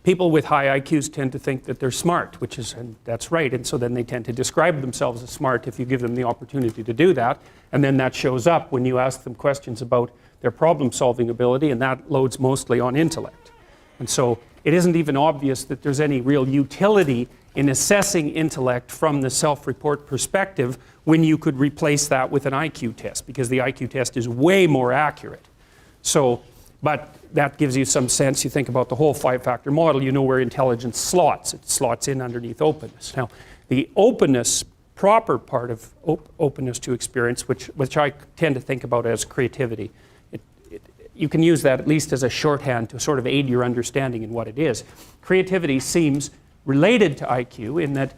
People with high IQs tend to think that they're smart, and that's right, and so then they tend to describe themselves as smart if you give them the opportunity to do that, and then that shows up when you ask them questions about their problem-solving ability, and that loads mostly on intellect. And so it isn't even obvious that there's any real utility in assessing intellect from the self-report perspective when you could replace that with an IQ test, because the IQ test is way more accurate. So, but that gives you some sense. You think about the whole 5-factor model, you know where intelligence slots. It slots in underneath openness. Now, the openness, proper part of openness to experience, which I tend to think about as creativity, you can use that at least as a shorthand to sort of aid your understanding in what it is. Creativity seems related to IQ in that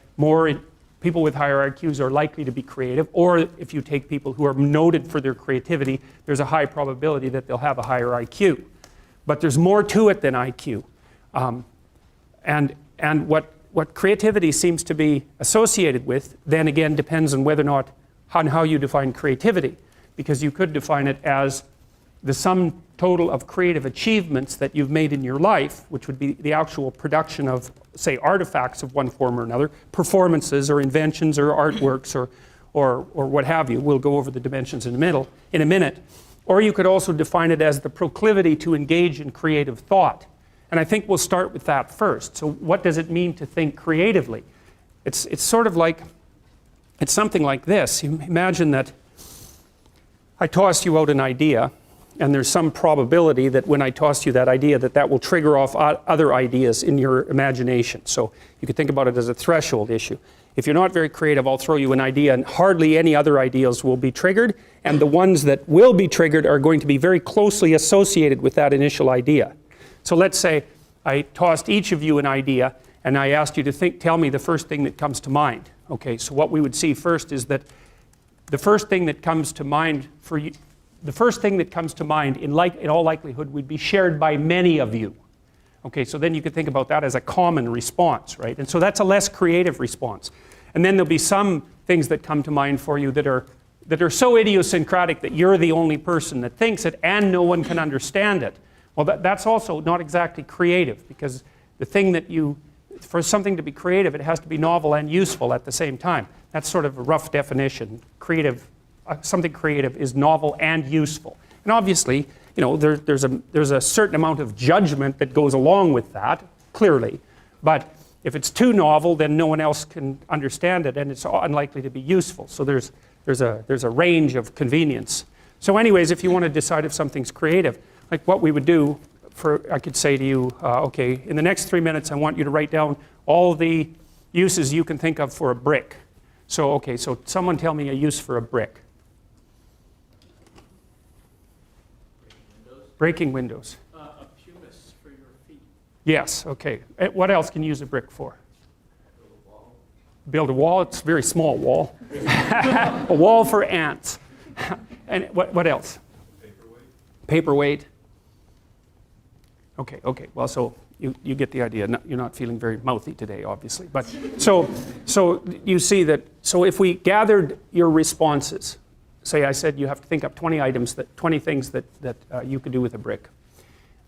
people with higher IQs are likely to be creative, or if you take people who are noted for their creativity, there's a high probability that they'll have a higher IQ. But there's more to it than IQ. And what creativity seems to be associated with, then again, depends on whether or not, on how you define creativity. Because you could define it as the sum total of creative achievements that you've made in your life, which would be the actual production of, say, artifacts of one form or another, performances or inventions or artworks or what have you. We'll go over the dimensions in a minute. Or you could also define it as the proclivity to engage in creative thought. And I think we'll start with that first. So what does it mean to think creatively? It's sort of like, it's something like this. You imagine that I tossed you out an idea, and there's some probability that when I tossed you that idea that will trigger off other ideas in your imagination. So you could think about it as a threshold issue. If you're not very creative, I'll throw you an idea and hardly any other ideas will be triggered, and the ones that will be triggered are going to be very closely associated with that initial idea. So let's say I tossed each of you an idea and I asked you to tell me the first thing that comes to mind. Okay, so what we would see first is that the first thing that comes to mind for you, the first thing that comes to mind in all likelihood would be shared by many of you. Okay, so then you could think about that as a common response, right? And so that's a less creative response. And then there'll be some things that come to mind for you that are so idiosyncratic that you're the only person that thinks it and no one can understand it. Well, that's also not exactly creative, because the thing that for something to be creative, it has to be novel and useful at the same time. That's sort of a rough definition. Something creative is novel and useful. And obviously, you know, there's a certain amount of judgment that goes along with that, clearly. But if it's too novel, then no one else can understand it, and it's unlikely to be useful. So there's a range of convenience. So anyways, if you want to decide if something's creative, like what we would do, I could say to you, okay, in the next 3 minutes, I want you to write down all the uses you can think of for a brick. So, okay, so someone tell me a use for a brick. Breaking windows. A pumice for your feet. Yes, okay. What else can you use a brick for? Build a wall. Build a wall, it's a very small wall. A wall for ants. And what else? Paperweight. Paperweight. Okay, well, so you get the idea. You're not feeling very mouthy today, obviously. But so you see that, so if we gathered your responses, say I said you have to think up 20 things that you could do with a brick,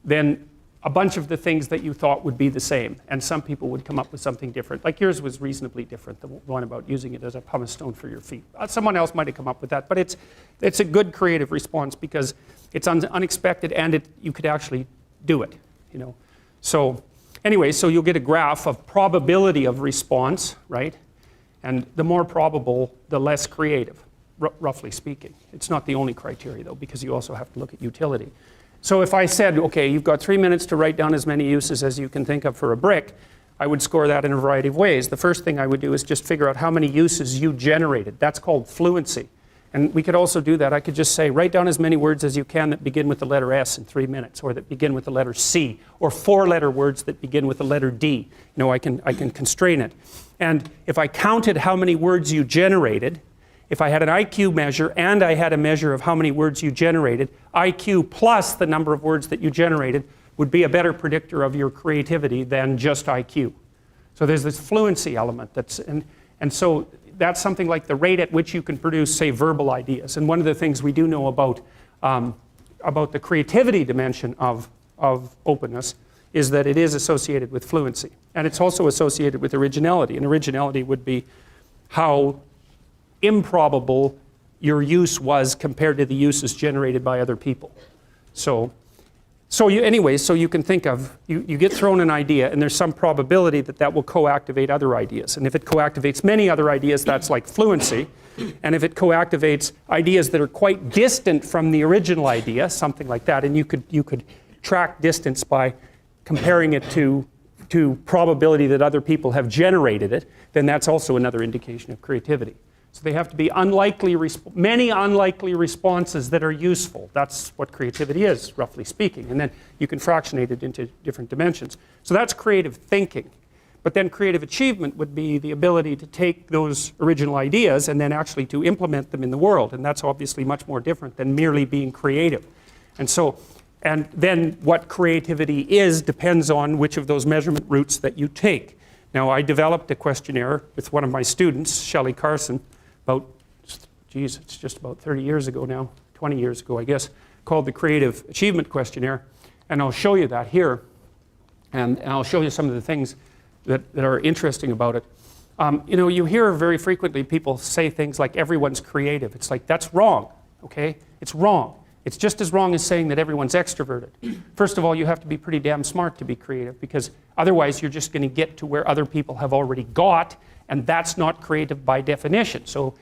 then a bunch of the things that you thought would be the same, and some people would come up with something different. Like yours was reasonably different, the one about using it as a pumice stone for your feet. Someone else might have come up with that, but it's a good creative response because it's unexpected and you could actually do it, you know. So anyway, so you'll get a graph of probability of response, right? And the more probable, the less creative, roughly speaking. It's not the only criteria though, because you also have to look at utility. So if I said, okay, you've got 3 minutes to write down as many uses as you can think of for a brick, I would score that in a variety of ways. The first thing I would do is just figure out how many uses you generated. That's called fluency. And we could also do that. I could just say, write down as many words as you can that begin with the letter S in 3 minutes, or that begin with the letter C, or 4-letter words that begin with the letter D. You know, I can constrain it. And if I counted how many words you generated, if I had an IQ measure and I had a measure of how many words you generated, IQ plus the number of words that you generated would be a better predictor of your creativity than just IQ. So there's this fluency element and so that's something like the rate at which you can produce, say, verbal ideas. And one of the things we do know about the creativity dimension of openness is that it is associated with fluency. And it's also associated with originality. And originality would be how improbable your use was compared to the uses generated by other people. So you can think of, you get thrown an idea and there's some probability that that will co-activate other ideas. And if it co-activates many other ideas, that's like fluency. And if it co-activates ideas that are quite distant from the original idea, something like that, and you could track distance by comparing it to probability that other people have generated it, then that's also another indication of creativity. So they have to be many unlikely responses that are useful. That's what creativity is, roughly speaking. And then you can fractionate it into different dimensions. So that's creative thinking. But then creative achievement would be the ability to take those original ideas and then actually to implement them in the world. And that's obviously much more different than merely being creative. And then what creativity is depends on which of those measurement routes that you take. Now, I developed a questionnaire with one of my students, Shelley Carson, it's just about 30 years ago now, 20 years ago, I guess, called the Creative Achievement Questionnaire. And I'll show you that here. And I'll show you some of the things that are interesting about it. You hear very frequently people say things like everyone's creative. It's like, that's wrong, okay? It's wrong. It's just as wrong as saying that everyone's extroverted. First of all, you have to be pretty damn smart to be creative, because otherwise you're just going to get to where other people have already got, and that's not creative by definition. So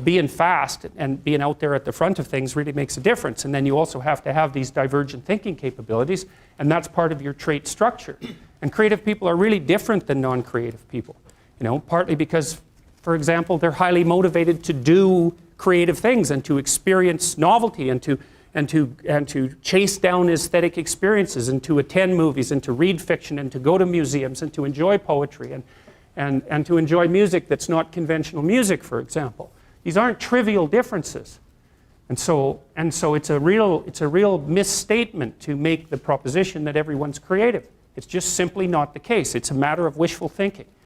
being fast and being out there at the front of things really makes a difference. And then you also have to have these divergent thinking capabilities, and that's part of your trait structure. And creative people are really different than non-creative people. Partly because, for example, they're highly motivated to do creative things and to experience novelty and to chase down aesthetic experiences and to attend movies and to read fiction and to go to museums and to enjoy poetry and to enjoy music that's not conventional music, for example. These aren't trivial differences. And so it's a real misstatement to make the proposition that everyone's creative. It's just simply not the case. It's a matter of wishful thinking.